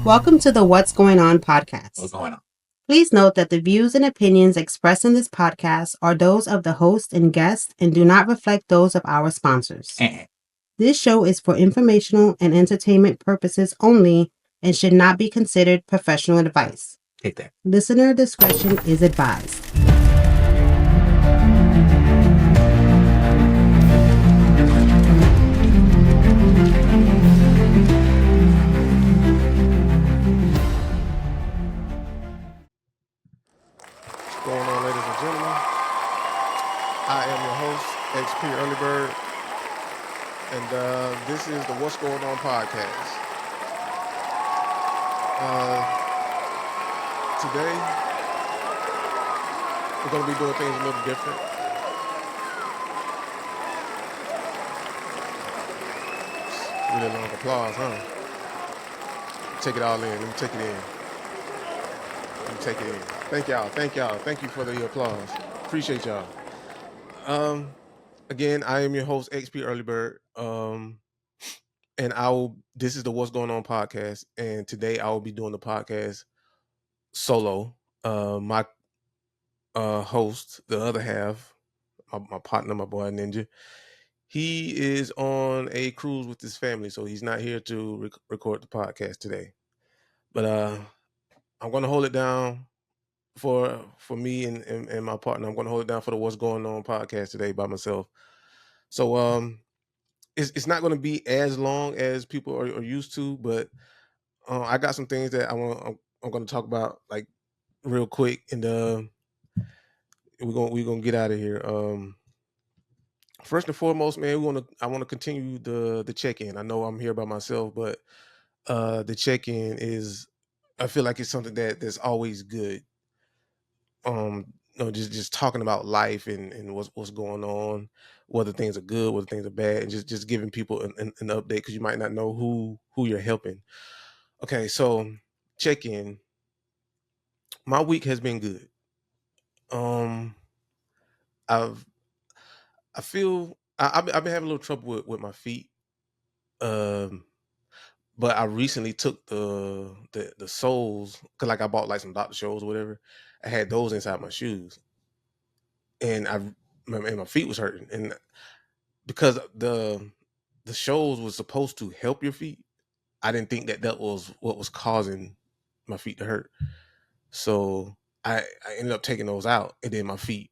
Welcome to the What's Going On podcast. What's going on? Please note that the views and opinions expressed in this podcast are those of the host and guest and do not reflect those of our sponsors. This show is for informational and entertainment purposes only and should not be considered professional advice. Take that. Listener discretion is advised. What's going on, ladies and gentlemen? I am your host, XP Earlybird, and this is the What's Going On podcast. Today, we're going to be doing things a little different. Really long applause, huh? Take it all in. Let me take it in. Let me take it in. Thank y'all. Thank you for the applause. Appreciate y'all. Again, I am your host, XP Earlybird. And this is the What's Going On podcast. And today I will be doing the podcast solo. My host, the other half, my partner, my boy Ninja, he is on a cruise with his family, so he's not here to record the podcast today. But I'm going to hold it down for me and my partner. I'm going to hold it down for the What's Going On podcast today by myself. So it's not going to be as long as people are used to, but I got some things that I'm going to talk about like real quick, and we're gonna get out of here. First and foremost, man, I want to continue the check-in. I know I'm here by myself, but the check-in is, I feel like it's something that's always good. Just talking about life and what's going on, whether things are good, whether things are bad, and just giving people an update, because you might not know who you're helping. Okay, so check-in. My week has been good. I've I've been having a little trouble with my feet. Um, but I recently took the soles, because like I bought like some Dr. Scholl's or whatever. I had those inside my shoes, and my feet was hurting, and because the Scholl's was supposed to help your feet, I didn't think that was what was causing my feet to hurt. So I ended up taking those out, and then my feet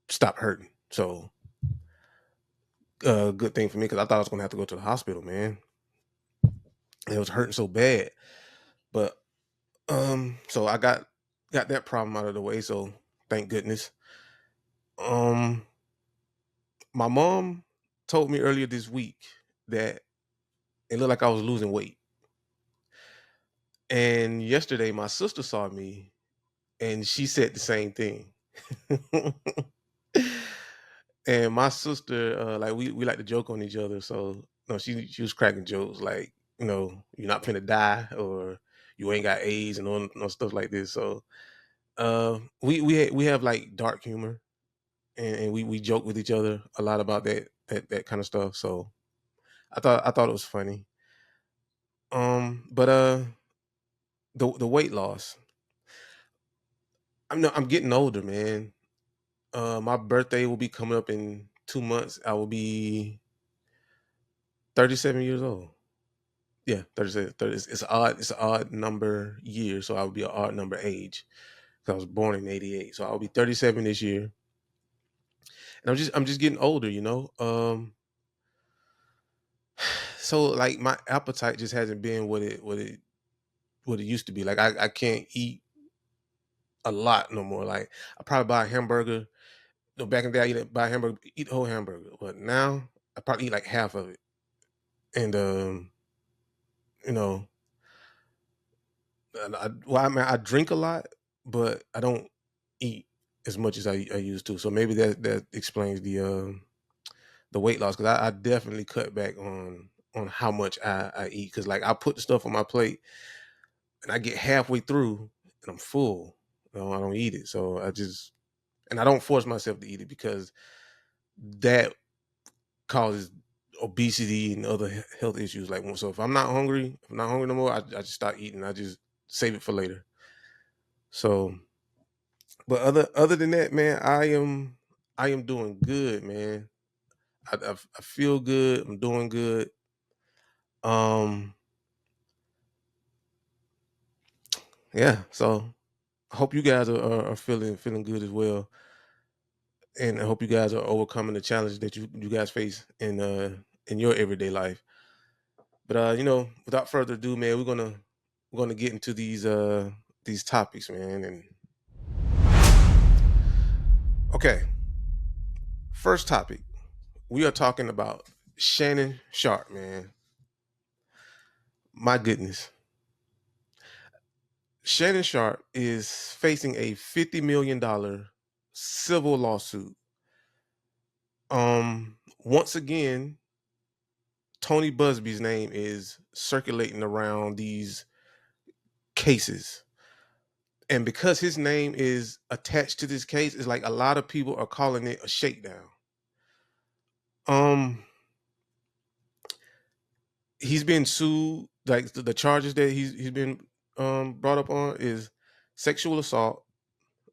stopped hurting. So good thing for me, because I thought I was gonna have to go to the hospital, man. It was hurting so bad. But so I got that problem out of the way, so thank goodness. My mom told me earlier this week that it looked like I was losing weight. And yesterday my sister saw me and she said the same thing. And my sister, like we like to joke on each other. So no, she was cracking jokes like, you're not finna die, or you ain't got AIDS and all stuff like this. So we have like dark humor, and we joke with each other a lot about that kind of stuff. So I thought it was funny. But the weight loss. I'm getting older, man. My birthday will be coming up in 2 months. I will be 37 years old. Yeah, 37. 30, it's odd. It's an odd number year, so I would be an odd number age. 'Cause I was born in '88, so I'll be 37 this year, and I'm just getting older, So like my appetite just hasn't been what it used to be. Like I can't eat a lot no more. Like I probably buy a hamburger. Back in the day, buy a hamburger, eat the whole hamburger. But now I probably eat like half of it. And you know, I drink a lot, but I don't eat as much as I used to. So maybe that explains the weight loss, because I definitely cut back on how much I eat, because like I put the stuff on my plate and I get halfway through and I'm full. I don't eat it. So I don't force myself to eat it, because that causes obesity and other health issues. Like, so if I'm not hungry, no more, I just start eating. I just save it for later. So, but other than that, man, I am doing good, man. I feel good. I'm doing good. Um, yeah. So I hope you guys are feeling good as well, and I hope you guys are overcoming the challenges that you guys face in your everyday life. But without further ado, man, we're gonna get into these topics, man. And okay, first topic, we are talking about Shannon Sharpe, man. My goodness, Shannon Sharpe is facing a $50 million civil lawsuit. Once again, Tony Busby's name is circulating around these cases. And because his name is attached to this case, it's like a lot of people are calling it a shakedown. Um, he's been sued. Like the charges that he's been brought up on is sexual assault,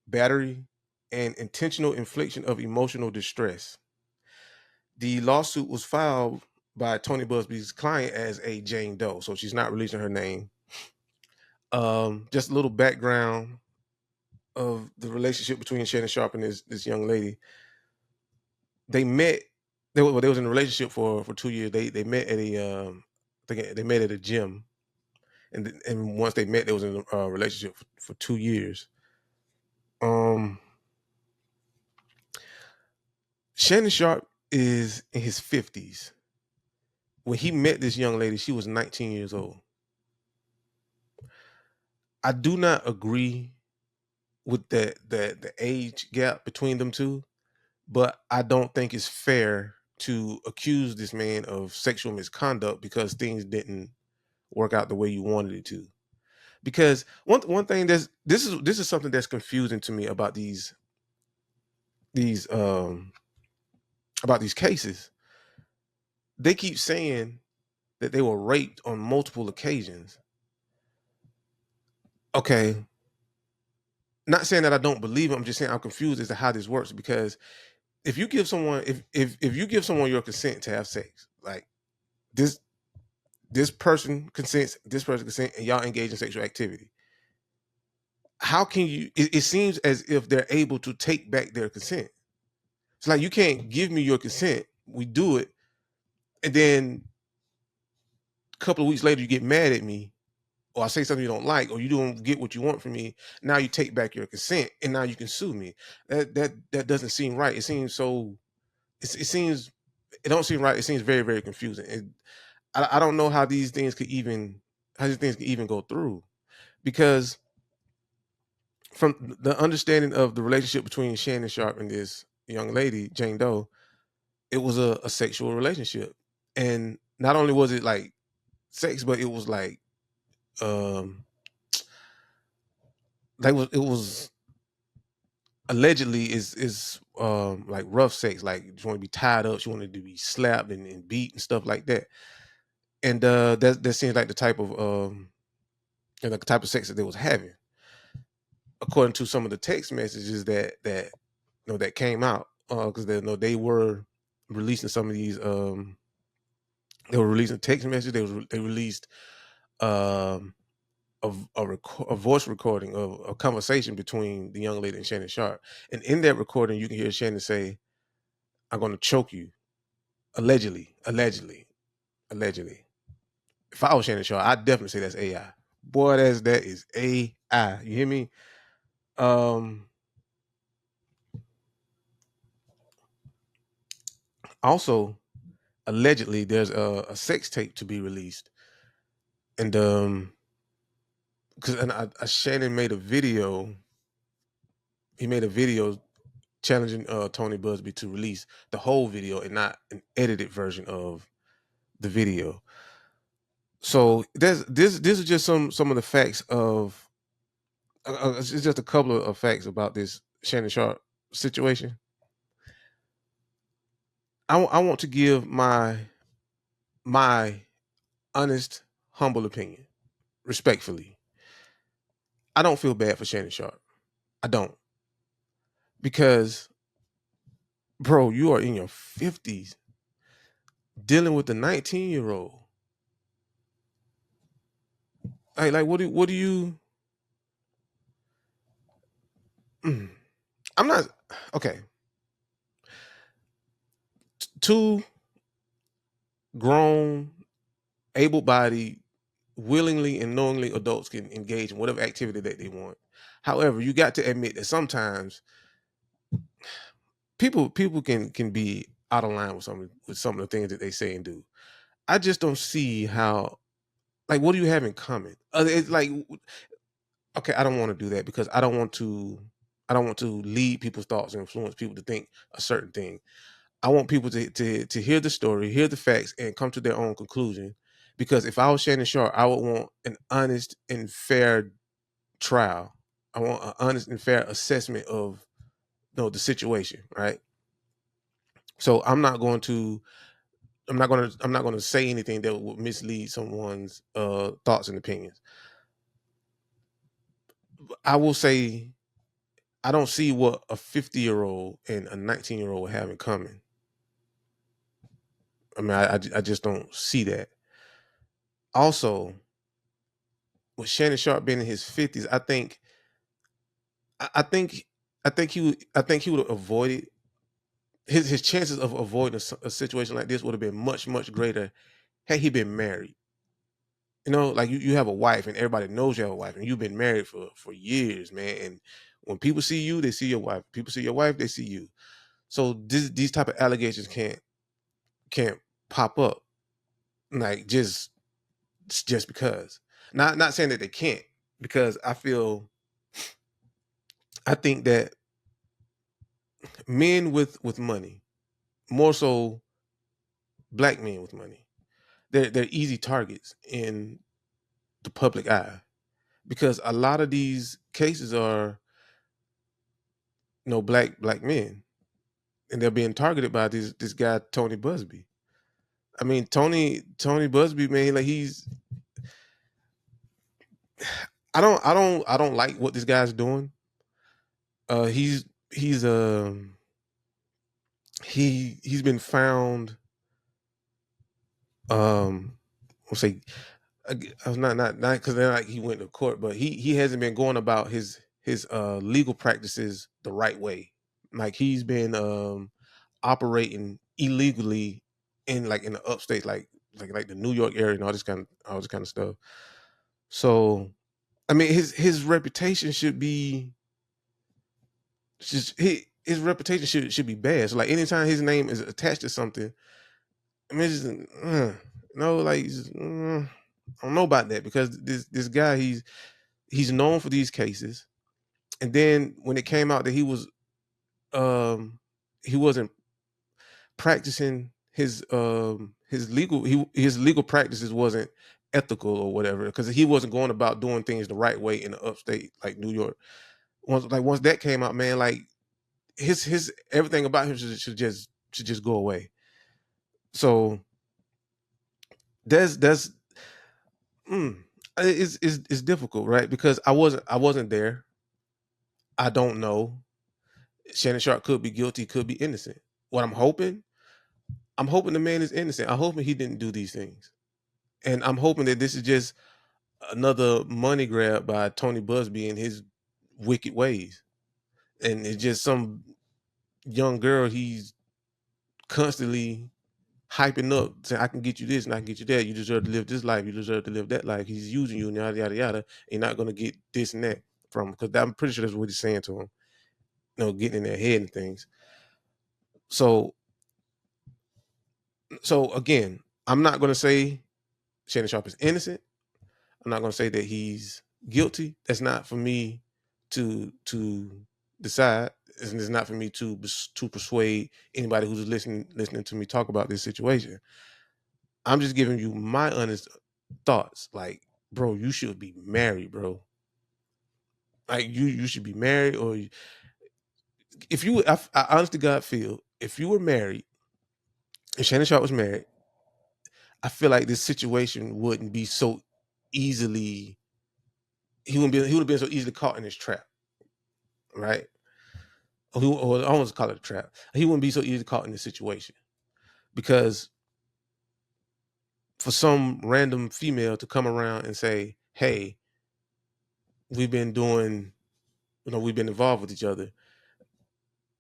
battery, and intentional infliction of emotional distress. The lawsuit was filed by Tony Busby's client as a Jane Doe, so she's not releasing her name. Just a little background of the relationship between Shannon Sharpe and this young lady. They met. They was in a relationship for 2 years. They met at a I think they met at a gym, and once they met, they was in a relationship for 2 years. Um, Shannon Sharpe is in his 50s. When he met this young lady, she was 19 years old. I do not agree with the age gap between them two, but I don't think it's fair to accuse this man of sexual misconduct because things didn't work out the way you wanted it to. Because one thing this is something that's confusing to me about these about these cases. They keep saying that they were raped on multiple occasions. Okay, not saying that I don't believe it. I'm just saying I'm confused as to how this works because if you give someone if you give someone your consent to have sex, like this this person consents, and y'all engage in sexual activity. How can you? It seems as if they're able to take back their consent. It's like you can't give me your consent. We do it, and then a couple of weeks later, you get mad at me, or I say something you don't like, or you don't get what you want from me. Now you take back your consent, and now you can sue me. That doesn't seem right. It seems so. It seems it don't seem right. It seems very very confusing. And I don't know how these things could even go through because from the understanding of the relationship between Shannon Sharpe and this young lady Jane Doe, it was a sexual relationship, and not only was it like sex, but it was um it was allegedly is like rough sex, like she wanted to be tied up, she wanted to be slapped and beat and stuff like that, and that seems like the type of sex that they was having, according to some of the text messages that came out, because they were releasing some of these they were releasing text messages. They released um a voice recording of a conversation between the young lady and Shannon Sharpe, and in that recording you can hear Shannon say, "I'm going to choke you," allegedly, allegedly, allegedly. If I was Shannon Sharpe, I'd definitely say that's AI. Boy, that is AI. You hear me? Um, Also, allegedly, there's a sex tape to be released, and because Shannon made a video. He made a video challenging Tony Busby to release the whole video and not an edited version of the video. So this is just some of the facts of it's just a couple of facts about this Shannon Sharpe situation. I want to give my my honest, humble opinion, respectfully, I don't feel bad for Shannon Sharpe. I don't. Because, bro, you are in your 50s dealing with a 19-year-old. Like what do you mm, I'm not okay. Two grown, able-bodied, willingly and knowingly adults can engage in whatever activity that they want. However, you got to admit that sometimes people can be out of line with some of the things that they say and do. I just don't see how. Like, what do you have in common? It's like, okay, I don't want to do that because I don't want to. I don't want to lead people's thoughts and influence people to think a certain thing. I want people to hear the story, hear the facts, and come to their own conclusion. Because if I was Shannon Sharpe, I would want an honest and fair trial. I want an honest and fair assessment of the situation, right? So I'm not going to say anything that would mislead someone's thoughts and opinions. I will say I don't see what a 50-year-old and a 19-year-old have in common. I mean, I just don't see that. Also, with Shannon Sharpe being in his 50s, I, I think I think he would have avoided his chances of avoiding a situation like this would have been much greater had he been married. Like you have a wife and everybody knows you have a wife and you've been married for years, man. And when people see you, they see your wife. People see your wife, they see you. So these type of allegations can't pop up like just because. Not saying that they can't, because I think that men with money, more so black men with money, they're easy targets in the public eye, because a lot of these cases are black men, and they're being targeted by this guy Tony Busby. I mean, Tony Busby, man, like I don't like what this guy's doing. He's he's been found, I'll say, I was not because then like he went to court, but he hasn't been going about his legal practices the right way. Like he's been operating illegally in the upstate, like the New York area and all this kind of stuff. So I mean, his reputation should be just his reputation should be bad. So like anytime his name is attached to something, I mean, it's just, like I don't know about that, because this guy, he's known for these cases, and then when it came out that he wasn't practicing his legal practices wasn't ethical or whatever, because he wasn't going about doing things the right way in the upstate like New York. Once that came out, man, like his everything about him should just go away. So that's mm, it's difficult, right? Because I wasn't there. I don't know. Shannon Sharpe could be guilty, could be innocent. What I'm hoping the man is innocent. I'm hoping he didn't do these things, and I'm hoping that this is just another money grab by Tony Busby and his wicked ways, and it's just some young girl he's constantly hyping up, saying, "I can get you this and I can get you that. You deserve to live this life. You deserve to live that life." He's using you, and yada yada yada. You're not gonna get this and that from him, because I'm pretty sure that's what he's saying to him. Getting in their head and things. So again, I'm not gonna say Shannon Sharpe is innocent. I'm not gonna say that he's guilty. That's not for me to decide. It's not for me to persuade anybody who's listening to me talk about this situation. I'm just giving you my honest thoughts. Like, bro, you should be married, bro. Like you should be married, or if you, I honestly God feel if you were married and Shannon Sharpe was married, I feel like this situation wouldn't be so easily. He would have been so easily caught in this trap, right? Or I almost call it a trap. He wouldn't be so easily caught in this situation because for some random female to come around and say, "Hey, we've been doing, we've been involved with each other."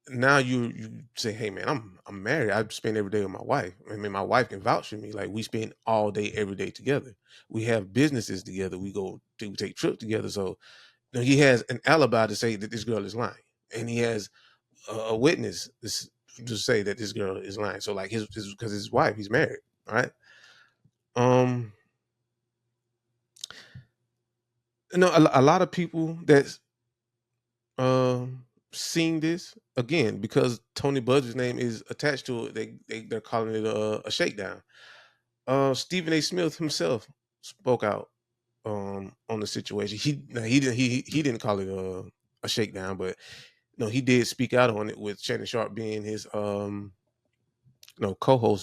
Now you say, "Hey, man, I'm married. I spend every day with my wife. I mean, my wife can vouch for me. Like we spend all day, every day together. We have businesses together. We take trips together. So he has an alibi to say that this girl is lying, and he has a witness to say that this girl is lying. So like his because his wife, he's married, right? Um, a lot of people that's seeing this again because Tony Buzzard's name is attached to it. They're calling it a shakedown. Stephen A. Smith himself spoke out on the situation. He didn't call it a shakedown, but he did speak out on it with Shannon Sharpe being his co-host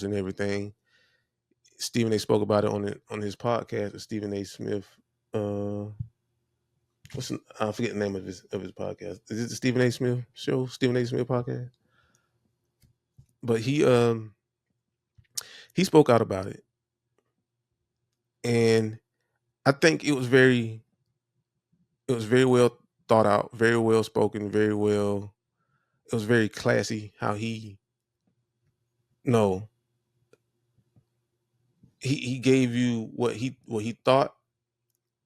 and everything. Stephen A. spoke about it on his podcast with Stephen A. Smith. Uh, I forget the name of his podcast. Is it the Stephen A. Smith show? Stephen A. Smith podcast. But he spoke out about it, and I think it was very well thought out, very well spoken, very well. It was very classy how he no he gave you what he thought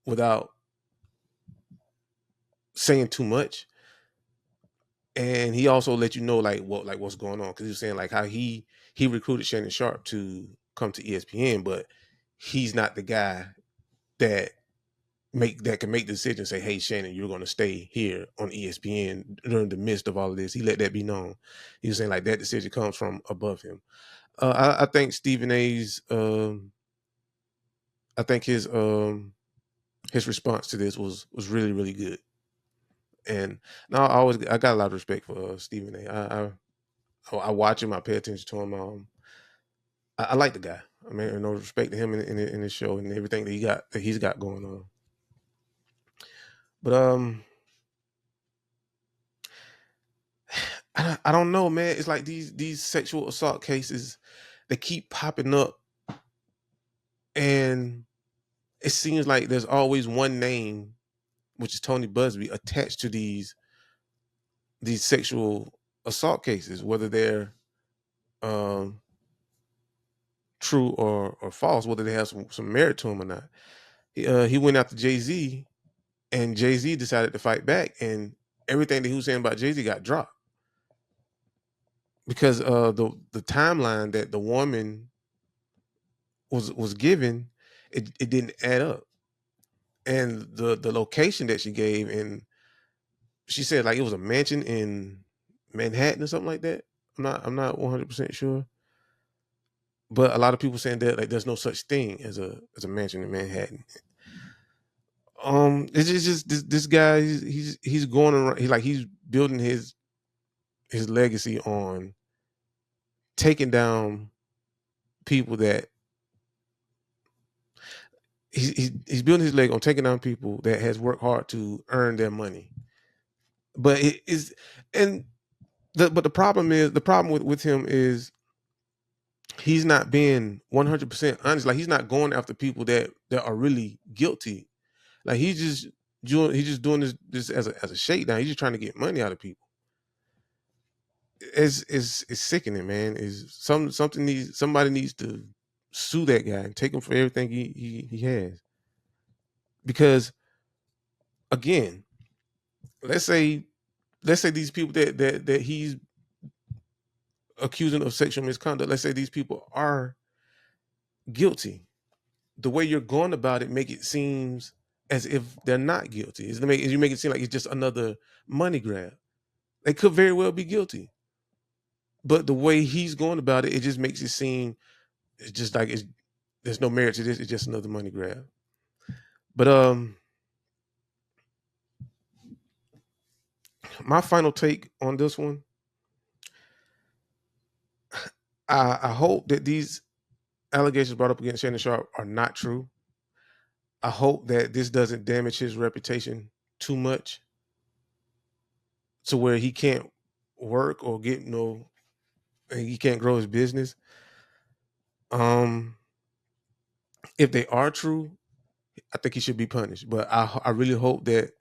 without saying too much, and he also let you know what's going on because he was saying like how he recruited Shannon Sharpe to come to ESPN, but he's not the guy that can make the decision. Say, hey Shannon, you're going to stay here on ESPN during the midst of all of this. He let that be known. He was saying like that decision comes from above him. I think Stephen A's. I think his response to this was really really good. And now I got a lot of respect for Stephen A. I watch him. I pay attention to him. I like the guy. I mean, no respect to him in his show and everything that he's got going on. But I don't know, man. It's like these sexual assault cases, they keep popping up, and it seems like there's always one name, which is Tony Busby, attached to these sexual assault cases, whether they're um, true or false, whether they have some merit to them or not. He went after Jay-Z, and Jay-Z decided to fight back, and everything that he was saying about Jay-Z got dropped because the timeline that the woman was given, it didn't add up, and the location that she gave, and she said like it was a mansion in Manhattan or something like that. I'm not 100% sure, but a lot of people saying that like there's no such thing as a mansion in Manhattan. It's just this guy. He's going around. He's building his legacy on taking down people that he's building his leg on taking down people that has worked hard to earn their money. But it is, and the problem with him is he's not being 100% honest. Like he's not going after people that are really guilty. Like he's just doing this as a shakedown. He's just trying to get money out of people. It's sickening, man. Is somebody needs to sue that guy and take him for everything he has. Because again, let's say these people that he's accusing of sexual misconduct, let's say these people are guilty. The way you're going about it make it seems as if they're not guilty. You make it seem like it's just another money grab. They could very well be guilty. But the way he's going about it, it just makes it seem it's just like there's no merit to this. It's just another money grab. But my final take on this one, I hope that allegations brought up against Shannon Sharpe are not true. I hope that this doesn't damage his reputation too much to where he can't work or get he can't grow his business. If they are true, I think he should be punished. But I really hope that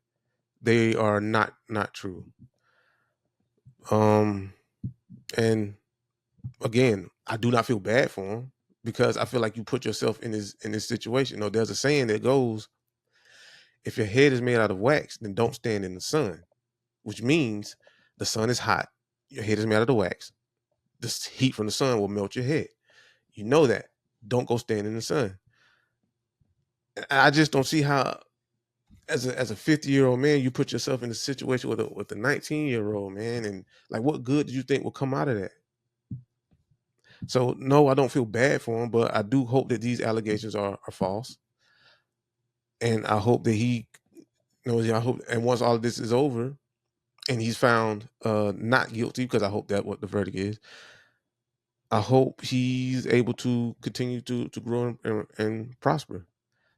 they are not true. And again, I do not feel bad for him because I feel like you put yourself in this situation. There's a saying that goes, if your head is made out of wax, then don't stand in the sun, which means the sun is hot. Your head is made out of wax. The heat from the sun will melt your head. You know that. Don't go stand in the sun. I just don't see how, as a 50-year-old man, you put yourself in a situation with a 19-year-old man, and like, what good do you think will come out of that? So no, I don't feel bad for him, but I do hope that these allegations are false, and I hope that he knows. I hope, and once all of this is over, and he's found not guilty, because I hope that what the verdict is. I hope he's able to continue to grow and prosper.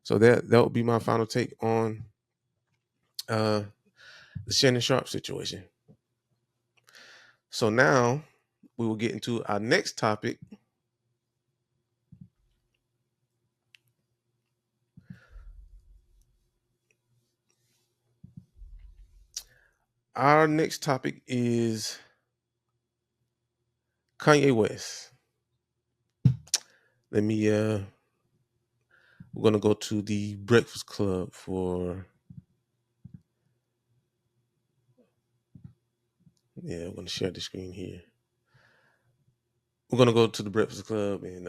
So that would be my final take on the Shannon Sharpe situation. So now we will get into our next topic. Our next topic is Kanye West. We're gonna go to the Breakfast Club for. Yeah, I'm gonna share the screen here. We're gonna go to the Breakfast Club and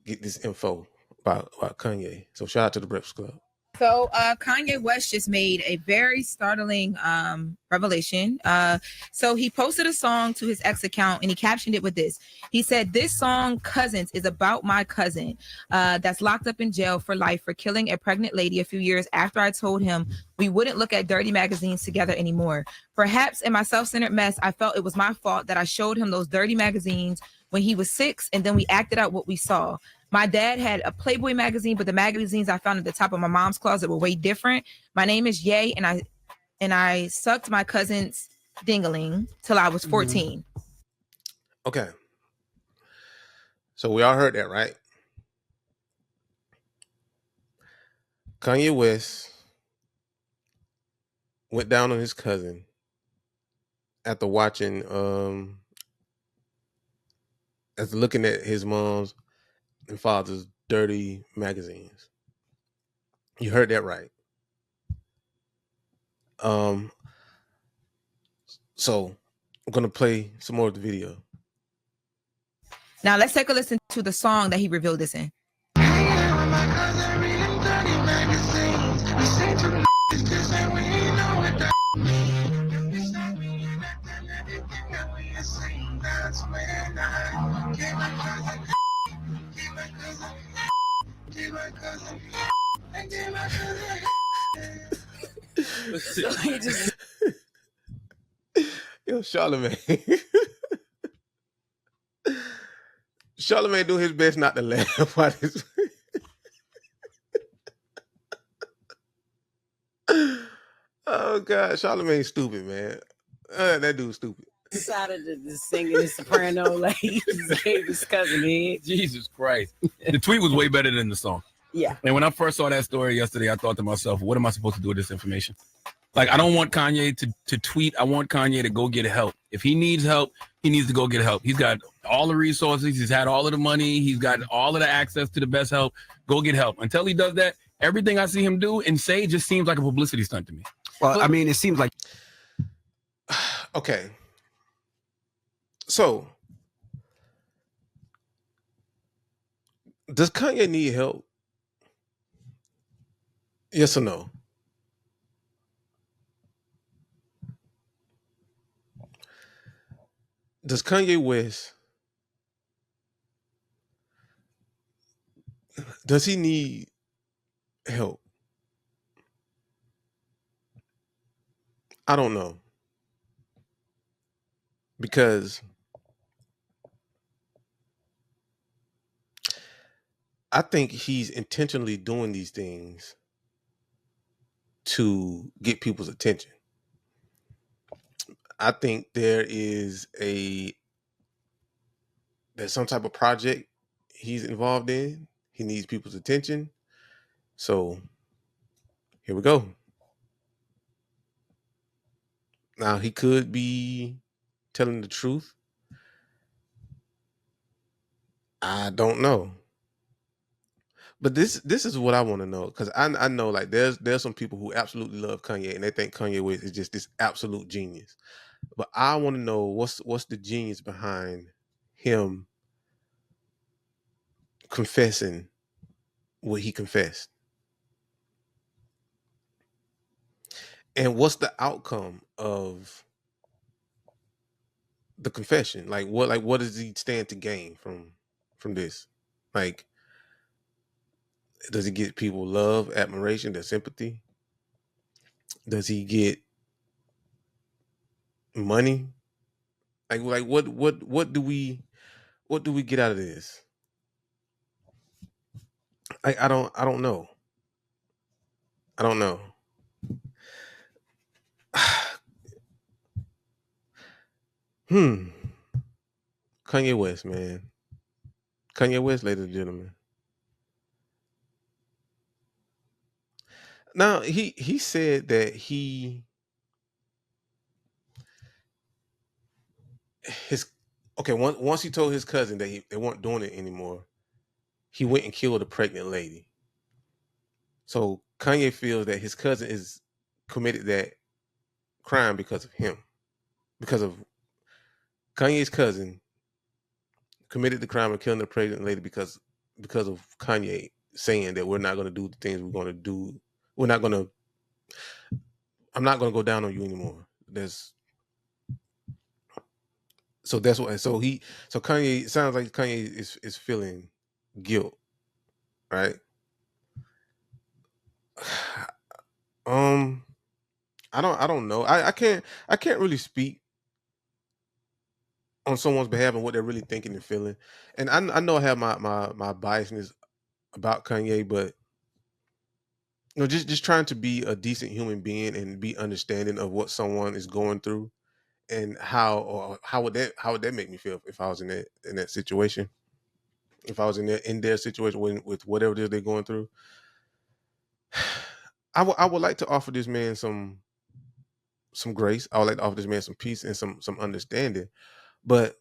get this info about Kanye. So shout out to the Breakfast Club. So Kanye West just made a very startling revelation. So he posted a song to his ex account and he captioned it with this. He said, "This song, Cousins, is about my cousin that's locked up in jail for life for killing a pregnant lady a few years after I told him we wouldn't look at dirty magazines together anymore. Perhaps in my self-centered mess, I felt it was my fault that I showed him those dirty magazines when he was 6, and then we acted out what we saw. My dad had a Playboy magazine, but the magazines I found at the top of my mom's closet were way different. My name is Ye, and I sucked my cousin's dingling till I was 14. Okay. So we all heard that, right? Kanye West went down on his cousin after watching after looking at his mom's and father's dirty magazines. You heard that right. So I'm gonna play some more of the video. Now let's take a listen to the song that he revealed this in. Yo, Charlemagne. Charlemagne do his best not to laugh while this. Oh God, Charlemagne's stupid, man. That dude's stupid. Decided to sing in the soprano like he gave his cousin head. Jesus Christ. The tweet was way better than the song. Yeah. And when I first saw that story yesterday, I thought to myself, what am I supposed to do with this information? Like, I don't want Kanye to tweet. I want Kanye to go get help. If he needs help, he needs to go get help. He's got all the resources. He's had all of the money. He's got all of the access to the best help. Go get help. Until he does that, everything I see him do and say just seems like a publicity stunt to me. Well, I mean, it seems like. Okay. So, does Kanye need help? Yes or no? Does Kanye West, does he need help? I don't know. Because I think he's intentionally doing these things to get people's attention. I think there's some type of project he's involved in. He needs people's attention. So here we go. Now he could be telling the truth. I don't know. But this is what I want to know, because I know like there's some people who absolutely love Kanye and they think Kanye West is just this absolute genius. But I want to know what's the genius behind him confessing what he confessed, and what's the outcome of the confession? Like what does he stand to gain from this? Like, does he get people love, admiration, their sympathy? Does he get money? Like what do we get out of this? I don't know. I don't know. hmm. Kanye West, man. Kanye West, ladies and gentlemen. Now he said that his okay, once he told his cousin that they weren't doing it anymore, he went and killed a pregnant lady. So Kanye feels that his cousin is committed that crime because of him. Because of Kanye's cousin committed the crime of killing the pregnant lady because of Kanye saying that we're not going to do the things we're going to do. We're not going to. I'm not going to go down on you anymore. That's what. So Kanye, sounds like Kanye is feeling guilt, right? um, I don't know. I can't really speak on someone's behalf and what they're really thinking and feeling. And I know I have my biasness about Kanye, but just trying to be a decent human being and be understanding of what someone is going through, and how would that make me feel if I was in that situation, if I was in their situation with whatever it is they're going through. I would like to offer this man some grace. I would like to offer this man some peace and some understanding, but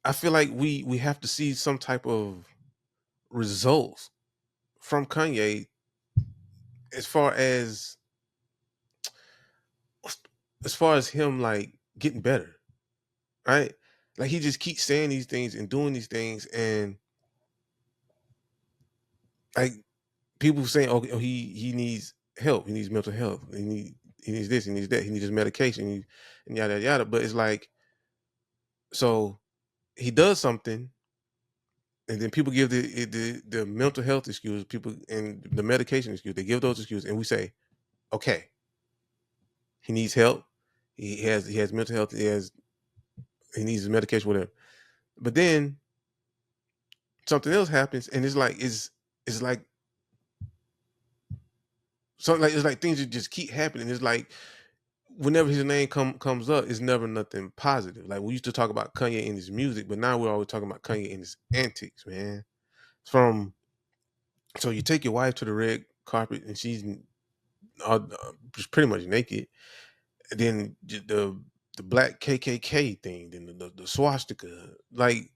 I feel like we have to see some type of results from Kanye, as far as him like getting better, right? Like he just keeps saying these things and doing these things, and like people saying, oh, he needs help, he needs mental health, he needs this, he needs that, he needs his medication, and yada yada. But it's like, so he does something, and then people give the mental health excuse, people, and the medication excuse. They give those excuses, and we say, okay, he needs help. He has mental health. He needs his medication, whatever. But then something else happens, and it's like something like it's like things that just keep happening. It's like whenever his name comes up, it's never nothing positive. Like we used to talk about Kanye in his music, but now we're always talking about Kanye in his antics, man. From So you take your wife to the red carpet and she's just pretty much naked. And then the black KKK thing, then the swastika. Like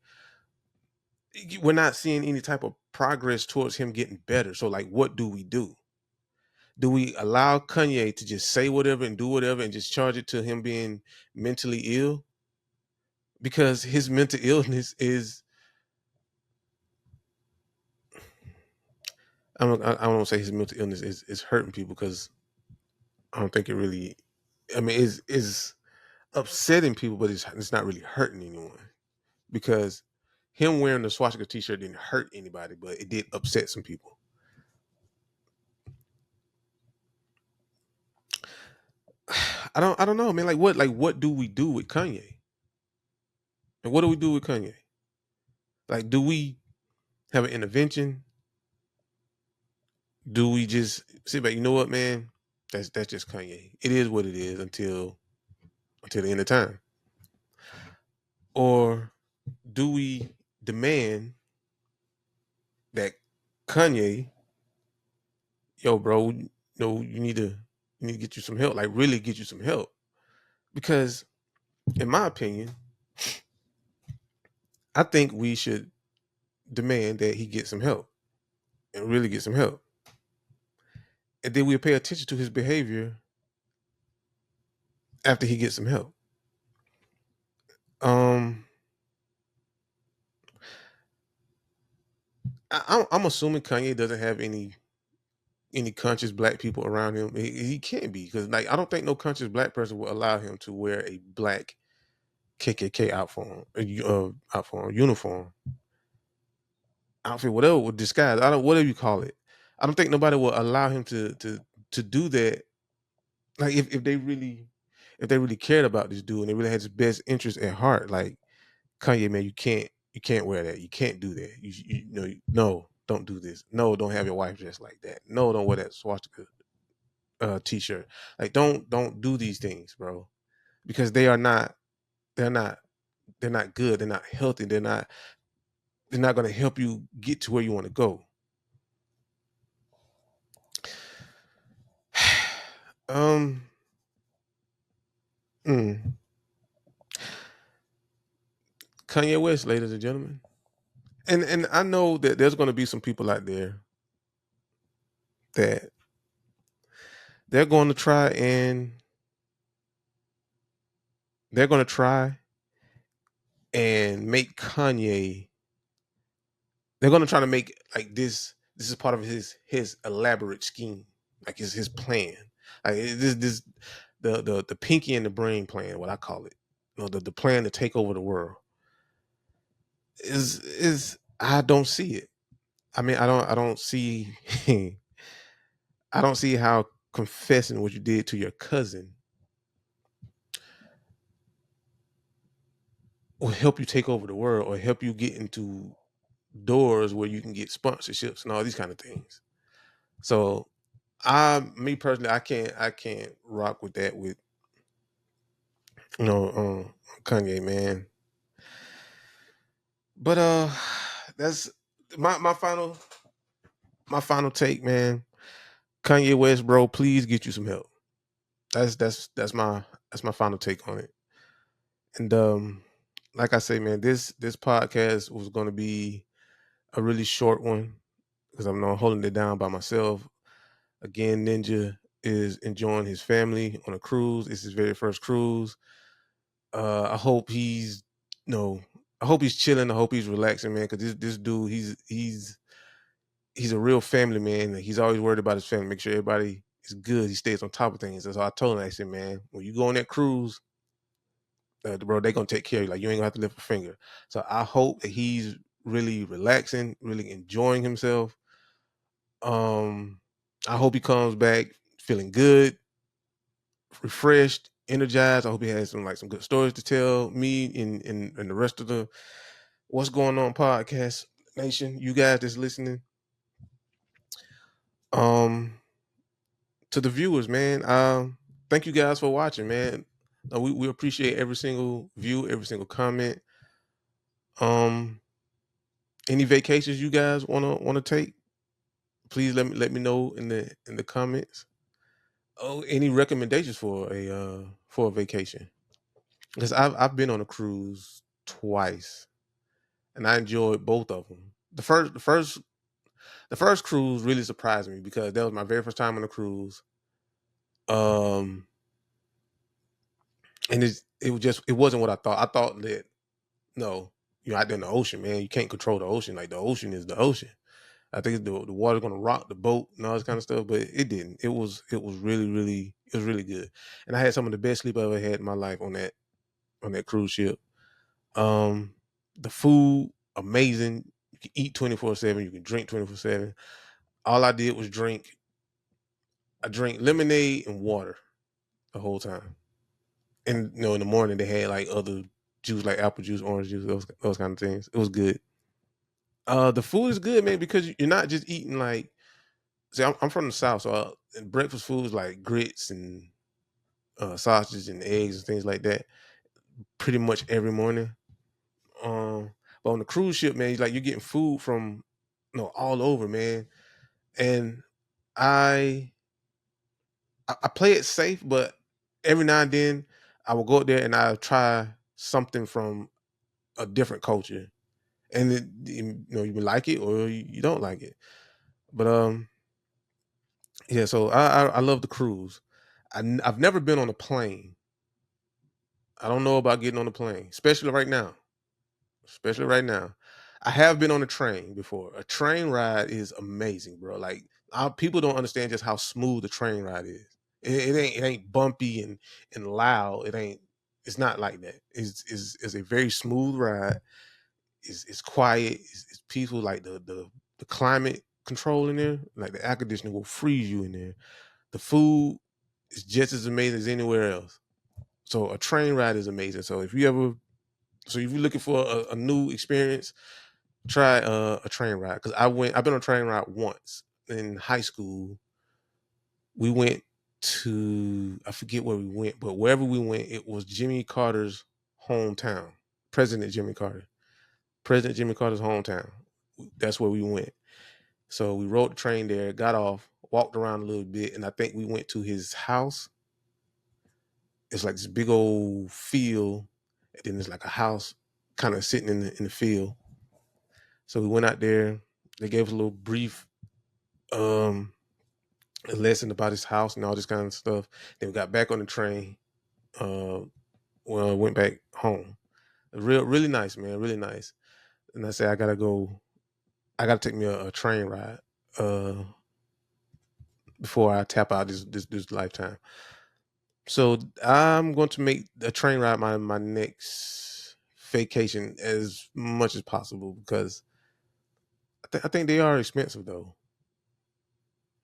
we're not seeing any type of progress towards him getting better. So like, what do we do? Do we allow Kanye to just say whatever and do whatever and just charge it to him being mentally ill? Because his mental illness is, I don't want to say his mental illness is hurting people, because I don't think it really, I mean, is upsetting people, but it's not really hurting anyone, because him wearing the swastika t-shirt didn't hurt anybody, but it did upset some people. I don't know, man. What do we do with Kanye? And what do we do with Kanye? Like, do we have an intervention? Do we just sit back? You know what, man? That's just Kanye. It is what it is until the end of time. Or do we demand that Kanye, yo, bro, you need to get you some help, like really get you some help? Because in my opinion, I think we should demand that he get some help and really get some help. And then we'll pay attention to his behavior after he gets some help. I'm assuming Kanye doesn't have any conscious black people around him. He can't be, because like I don't think no conscious black person will allow him to wear a black KKK uniform, outfit, whatever, with disguise. Whatever you call it. I don't think nobody will allow him to do that. Like if they really cared about this dude and they really had his best interest at heart, like Kanye, man, you can't wear that. You can't do that. You know, no, don't do this. No, don't have your wife dressed like that. No, don't wear that swastika t-shirt. Like don't do these things, bro, because they're not good. They're not healthy. They're not going to help you get to where you want to go. Kanye West, ladies and gentlemen. And I know that there's going to be some people out there that they're going to try and make Kanye. They're going to try to make like this is part of his elaborate scheme, like his plan. Like this the pinky and the brain plan, what I call it. You know, the plan to take over the world is I don't see it. I mean, I don't see I don't see how confessing what you did to your cousin will help you take over the world or help you get into doors where you can get sponsorships and all these kind of things. So me personally, I can't rock with that with Kanye, man. But that's my final take, man. Kanye West, bro, please get you some help. That's my final take on it. And like I say, man, this podcast was going to be a really short one because I'm not holding it down by myself. Again, Ninja is enjoying his family on a cruise. It's his very first cruise. I hope he's chilling. I hope he's relaxing, man, because this dude, he's a real family man. He's always worried about his family, make sure everybody is good. He stays on top of things. That's all I told him. I said, man, when you go on that cruise, bro, they're going to take care of you. Like, you ain't going to have to lift a finger. So I hope that he's really relaxing, really enjoying himself. I hope he comes back feeling good, refreshed, energized. I hope he has some good stories to tell me and the rest of the What's Going On podcast nation, you guys that's listening. To the viewers, man, thank you guys for watching, man. We appreciate every single view, every single comment. Any vacations you guys wanna take, please let me know in the comments. Oh, any recommendations for a vacation? Because I've been on a cruise twice, and I enjoyed both of them. The first cruise really surprised me because that was my very first time on a cruise. And it wasn't what I thought. I thought that no, you're out there in the ocean, man. You can't control the ocean. Like, the ocean is the ocean. I think the water's gonna rock the boat and all this kind of stuff, but it didn't. It was really good, and I had some of the best sleep I ever had in my life on that cruise ship. The food amazing. You can eat 24/7. You can drink 24/7. All I did was drink. I drank lemonade and water the whole time, and in the morning they had like other juice, like apple juice, orange juice, those kind of things. It was good. The food is good, man, because you're not just eating like. See, I'm from the South, so breakfast food is like grits and sausage and eggs and things like that. Pretty much every morning. But on the cruise ship, man, like you're getting food from, all over, man. And I I play it safe, but every now and then I will go out there and I'll try something from a different culture, and you like it or you don't like it. But yeah. So I love the cruise. I've never been on a plane. I don't know about getting on a plane, especially right now. Especially right now. I have been on a train before. A train ride is amazing, bro. Like people don't understand just how smooth the train ride is. It ain't bumpy and loud. It's not like that. It's a very smooth ride. It's quiet. It's peaceful. Like the climate control in there, like the air conditioning will freeze you in there. The food is just as amazing as anywhere else. So a train ride is amazing. So if you're looking for a new experience, try a train ride. Because I've been on a train ride once in high school. We went to, I forget where we went, but wherever we went, it was Jimmy Carter's hometown. President Jimmy Carter. President Jimmy Carter's hometown. That's where we went. So we rode the train there, got off, walked around a little bit, and I think we went to his house. It's like this big old field, and then there's like a house kind of sitting in the field. So we went out there. They gave us a little brief a lesson about his house and all this kind of stuff. Then we got back on the train. Went back home. Really nice, man. Really nice. And I said, I gotta take me a train ride before I tap out this lifetime. So I'm going to make a train ride my next vacation as much as possible, because I think they are expensive though.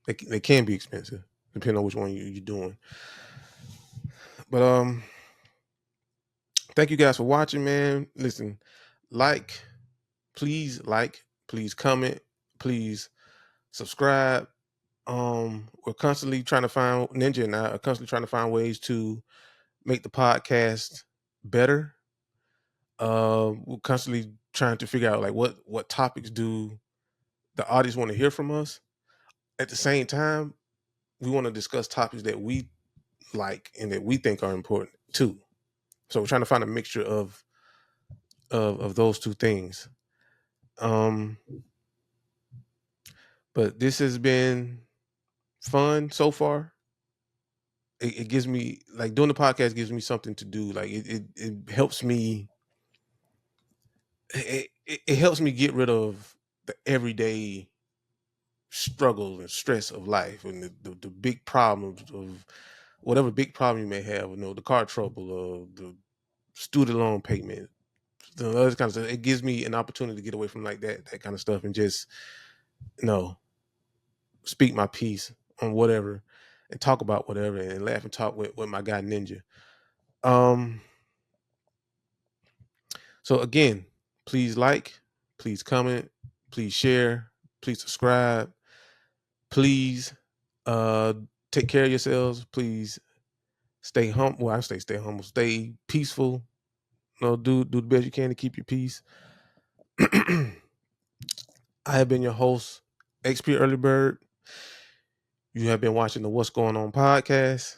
They can be expensive depending on which one you're doing. But thank you guys for watching, man. Listen, please comment, please subscribe. We're constantly trying to find Ninja and I are constantly trying to find ways to make the podcast better. We're constantly trying to figure out like what topics do the audience want to hear from us. At the same time, we want to discuss topics that we like and that we think are important too. So we're trying to find a mixture of those two things. But this has been fun so far. It gives me, like, doing the podcast gives me something to do. Like it helps me. It helps me get rid of the everyday struggle and stress of life and the big problems of whatever big problem you may have. The car trouble or the student loan payment, the other kind of stuff. It gives me an opportunity to get away from like that kind of stuff and just speak my piece on whatever and talk about whatever and laugh and talk with my guy Ninja. So again, please please comment, please share, please subscribe, please take care of yourselves. Please stay humble. Well, I stay humble, stay peaceful. Do the best you can to keep your peace. I have been your host, XP Early Bird. You have been watching the What's Going On podcast.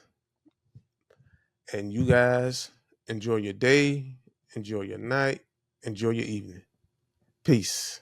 And you guys enjoy your day, enjoy your night, enjoy your evening. Peace.